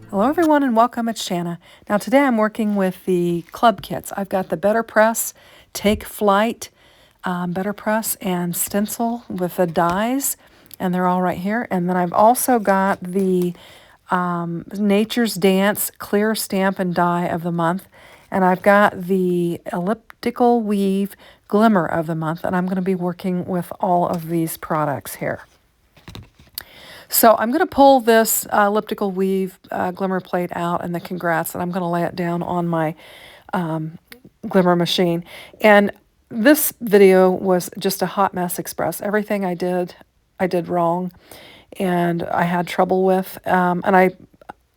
Hello everyone and welcome, it's Shanna. Now today I'm working with the club kits. I've got the Betterpress Take Flight Betterpress and stencil with the dies, and they're all right here. And then I've also got the Nature's Dance Clear Stamp and Die of the month, and I've got the Elliptical Weave Glimmer of the month, and I'm going to be working with all of these products here. So I'm going to pull this elliptical weave glimmer plate out and the congrats, and I'm going to lay it down on my glimmer machine. And this video was just a hot mess express. Everything I did wrong, and I had trouble with. And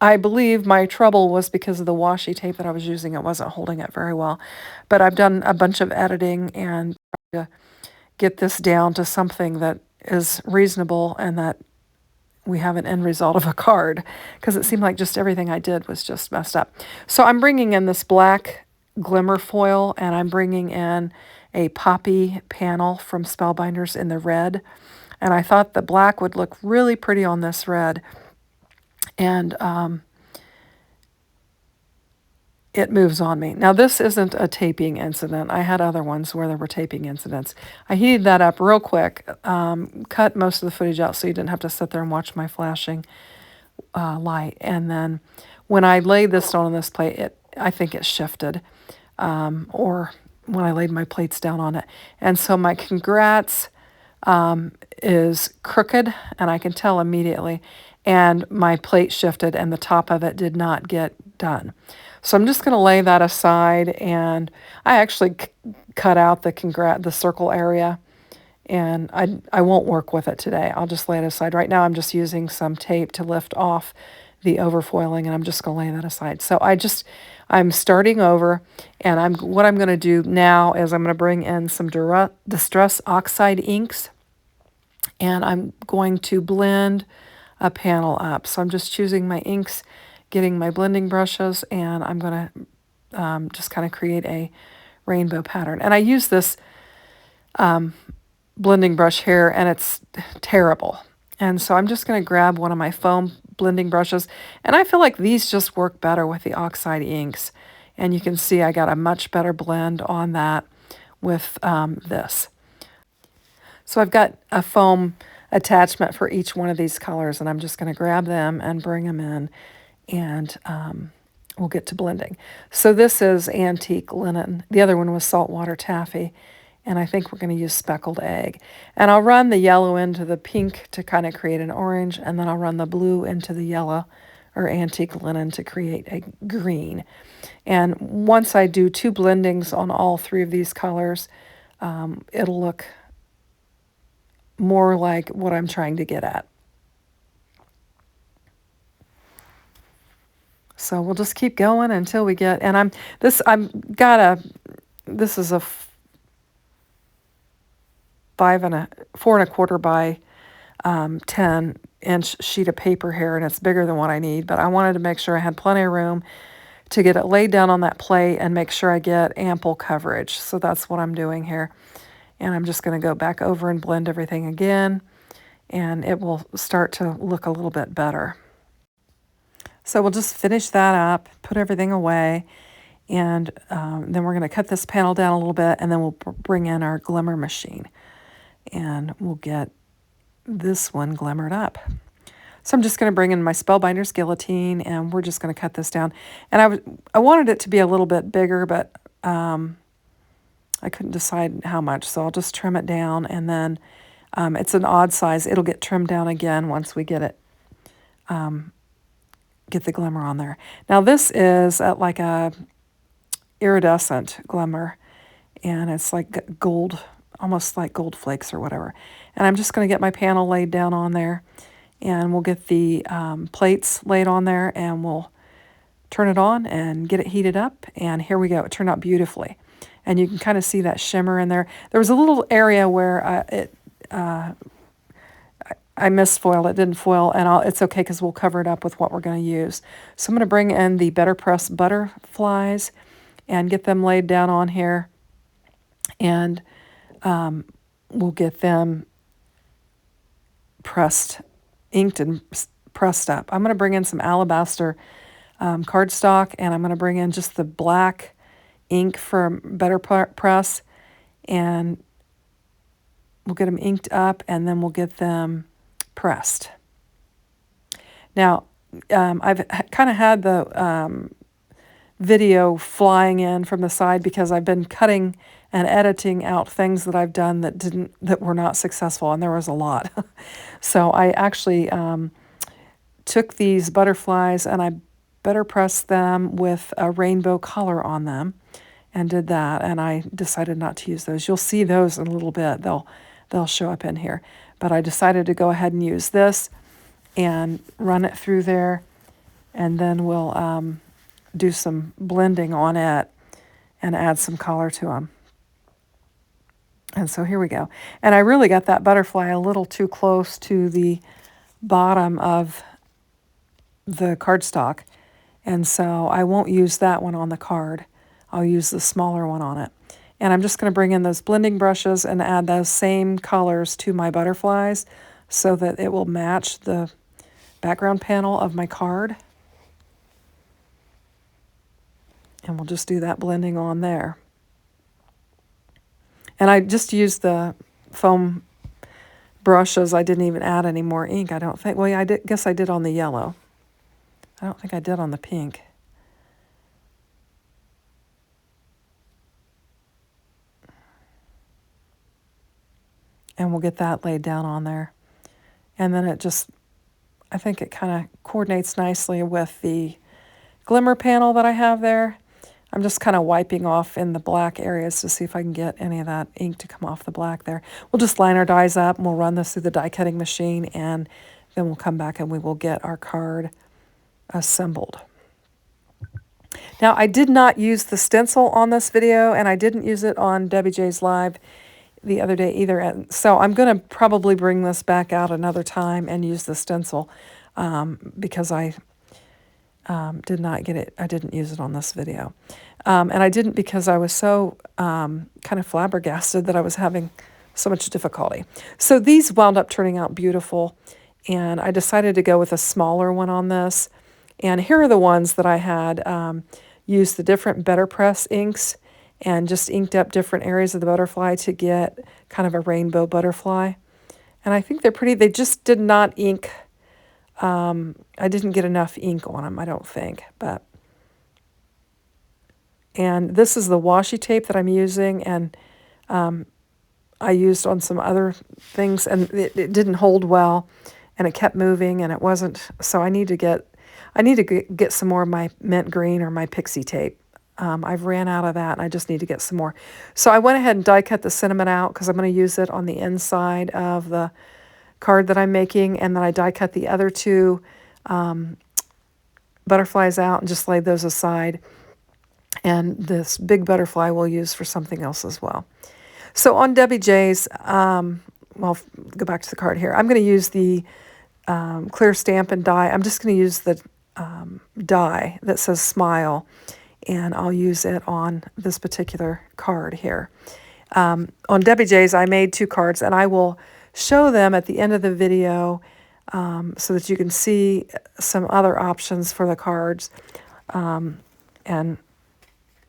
I believe my trouble was because of the washi tape that I was using. It wasn't holding it very well. But I've done a bunch of editing and tried to get this down to something that is reasonable and that we have an end result of a card, because it seemed like just everything I did was just messed up. So I'm bringing in this black glimmer foil, and I'm bringing in a poppy panel from Spellbinders in the red. And I thought the black would look really pretty on this red. And it moves on me. Now, this isn't a taping incident. I had other ones where there were taping incidents. I heated that up real quick, cut most of the footage out so you didn't have to sit there and watch my flashing light. And then when I laid this on this plate, I think it shifted, or when I laid my plates down on it. And so my congrats is crooked, and I can tell immediately. And my plate shifted, and the top of it did not get done. So I'm just going to lay that aside, and I actually cut out the circle area, and I won't work with it today. I'll just lay it aside. Right now I'm just using some tape to lift off the overfoiling, and I'm just going to lay that aside. So I'm starting over, and what I'm going to do now is I'm going to bring in some Distress Oxide inks, and I'm going to blend a panel up. So I'm just choosing my inks, getting my blending brushes, and I'm going to just kind of create a rainbow pattern. And I use this blending brush here, and it's terrible. And so I'm just going to grab one of my foam blending brushes, and I feel like these just work better with the oxide inks. And you can see I got a much better blend on that with this. So I've got a foam attachment for each one of these colors, and I'm just going to grab them and bring them in, and we'll get to blending. So this is antique linen. The other one was saltwater taffy, and I think we're going to use speckled egg. And I'll run the yellow into the pink to kind of create an orange, and then I'll run the blue into the yellow or antique linen to create a green. And once I do 2 blendings on all 3 of these colors, it'll look more like what I'm trying to get at. So we'll just keep going until we get, and this is a 4¼ by 10-inch sheet of paper here, and it's bigger than what I need, but I wanted to make sure I had plenty of room to get it laid down on that plate and make sure I get ample coverage. So that's what I'm doing here. And I'm just going to go back over and blend everything again, and it will start to look a little bit better. So we'll just finish that up, put everything away, and then we're going to cut this panel down a little bit, and then we'll bring in our glimmer machine, and we'll get this one glimmered up. So I'm just going to bring in my Spellbinders guillotine, and we're just going to cut this down. And I wanted it to be a little bit bigger, but I couldn't decide how much, so I'll just trim it down, and then it's an odd size. It'll get trimmed down again once we get the glimmer on there. Now this is like a iridescent glimmer, and it's like gold, almost like gold flakes or whatever. And I'm just going to get my panel laid down on there, and we'll get the plates laid on there, and we'll turn it on and get it heated up, and here we go. It turned out beautifully. And you can kind of see that shimmer in there. There was a little area where I misfoiled it, didn't foil, and it's okay because we'll cover it up with what we're going to use. So I'm going to bring in the Betterpress butterflies and get them laid down on here, and we'll get them inked and pressed up. I'm going to bring in some alabaster cardstock, and I'm going to bring in just the black ink from Betterpress, and we'll get them inked up, and then we'll get them pressed. Now, I've kind of had the video flying in from the side because I've been cutting and editing out things that I've done that were not successful, and there was a lot. So I actually took these butterflies and I Betterpressed them with a rainbow color on them, and did that. And I decided not to use those. You'll see those in a little bit. They'll show up in here. But I decided to go ahead and use this and run it through there, and then we'll do some blending on it and add some color to them. And so here we go. And I really got that butterfly a little too close to the bottom of the cardstock, and so I won't use that one on the card. I'll use the smaller one on it. And I'm just going to bring in those blending brushes and add those same colors to my butterflies so that it will match the background panel of my card. And we'll just do that blending on there. And I just used the foam brushes. I didn't even add any more ink, I don't think. Well, yeah, guess I did on the yellow. I don't think I did on the pink. And we'll get that laid down on there. And then I think it kind of coordinates nicely with the Glimmer panel that I have there. I'm just kind of wiping off in the black areas to see if I can get any of that ink to come off the black there. We'll just line our dies up, and we'll run this through the die cutting machine, and then we'll come back and we will get our card assembled. Now, I did not use the stencil on this video, and I didn't use it on Debbie J's Live the other day either. And so I'm going to probably bring this back out another time and use the stencil because I did not get it. I didn't use it on this video. And I didn't because I was so kind of flabbergasted that I was having so much difficulty. So these wound up turning out beautiful, and I decided to go with a smaller one on this. And here are the ones that I had used the different Betterpress inks and just inked up different areas of the butterfly to get kind of a rainbow butterfly. And I think they're pretty. They just did not ink. I didn't get enough ink on them, I don't think. And this is the washi tape that I'm using, and I used on some other things, and it didn't hold well, and it kept moving, and it wasn't. So I need to get some more of my mint green or my pixie tape. I've ran out of that, and I just need to get some more. So I went ahead and die cut the cinnamon out because I'm going to use it on the inside of the card that I'm making, and then I die cut the other two butterflies out and just laid those aside. And this big butterfly we'll use for something else as well. So on Debbie J's, well, go back to the card here. I'm going to use the clear Stampin' die. I'm just going to use the die that says Smile, and I'll use it on this particular card here. On Debbie J's, I made two cards, and I will show them at the end of the video so that you can see some other options for the cards, and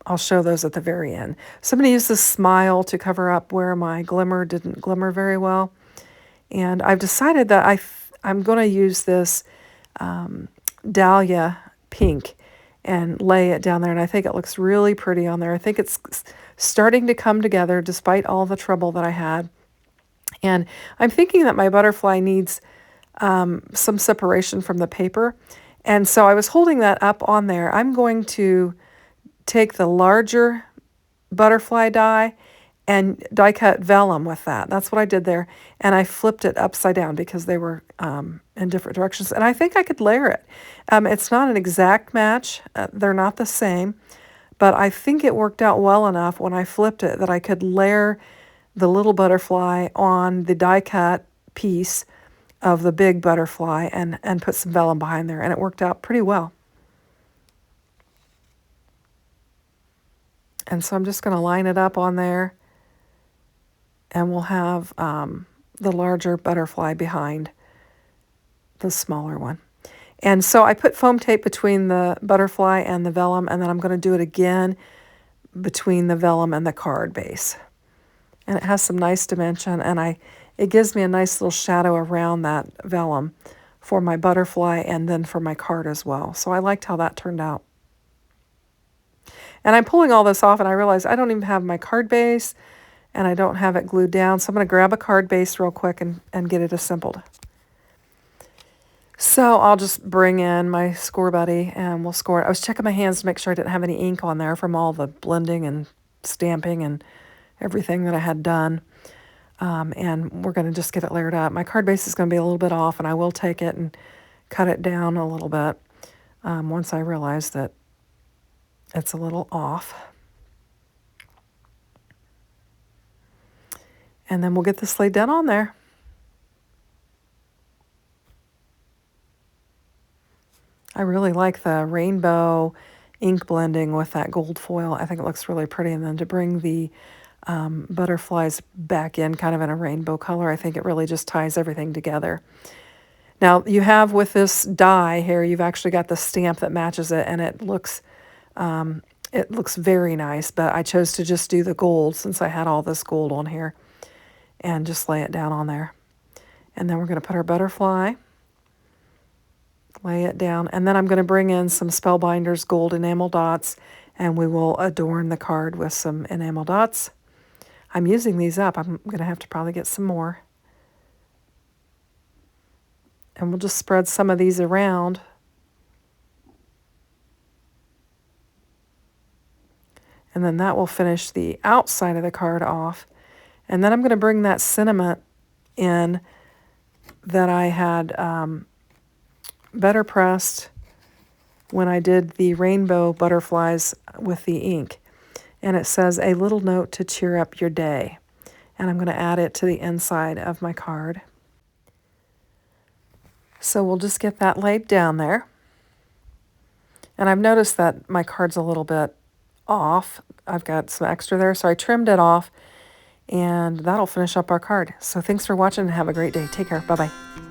I'll show those at the very end. So I'm going to use this Smile to cover up where my Glimmer didn't glimmer very well. And I've decided that I'm going to use this Dahlia pink and lay it down there. And I think it looks really pretty on there. I think it's starting to come together despite all the trouble that I had. And I'm thinking that my butterfly needs some separation from the paper. And so I was holding that up on there. I'm going to take the larger butterfly die and die cut vellum with that. That's what I did there. And I flipped it upside down because they were in different directions. And I think I could layer it. It's not an exact match. They're not the same. But I think it worked out well enough when I flipped it that I could layer the little butterfly on the die cut piece of the big butterfly and put some vellum behind there. And it worked out pretty well. And so I'm just going to line it up on there, and we'll have the larger butterfly behind the smaller one. And so I put foam tape between the butterfly and the vellum, and then I'm going to do it again between the vellum and the card base. And it has some nice dimension, and it gives me a nice little shadow around that vellum for my butterfly and then for my card as well. So I liked how that turned out. And I'm pulling all this off, and I realize I don't even have my card base, and I don't have it glued down. So I'm going to grab a card base real quick and get it assembled. So I'll just bring in my score buddy, and we'll score it. I was checking my hands to make sure I didn't have any ink on there from all the blending and stamping and everything that I had done. And we're going to just get it layered up. My card base is going to be a little bit off, and I will take it and cut it down a little bit once I realize that it's a little off. And then we'll get this laid down on there. I really like the rainbow ink blending with that gold foil. I think it looks really pretty. And then to bring the butterflies back in kind of in a rainbow color, I think it really just ties everything together. Now you have with this die here, you've actually got the stamp that matches it, and it looks very nice, but I chose to just do the gold since I had all this gold on here and just lay it down on there. And then we're going to put our butterfly, lay it down, and then I'm going to bring in some Spellbinders gold enamel dots, and we will adorn the card with some enamel dots. I'm using these up. I'm going to have to probably get some more. And we'll just spread some of these around. And then that will finish the outside of the card off. And then I'm going to bring that sentiment in that I had Betterpressed when I did the rainbow butterflies with the ink. And it says, "A little note to cheer up your day." And I'm going to add it to the inside of my card. So we'll just get that laid down there. And I've noticed that my card's a little bit off. I've got some extra there, so I trimmed it off. And that'll finish up our card. So thanks for watching and have a great day. Take care. Bye-bye.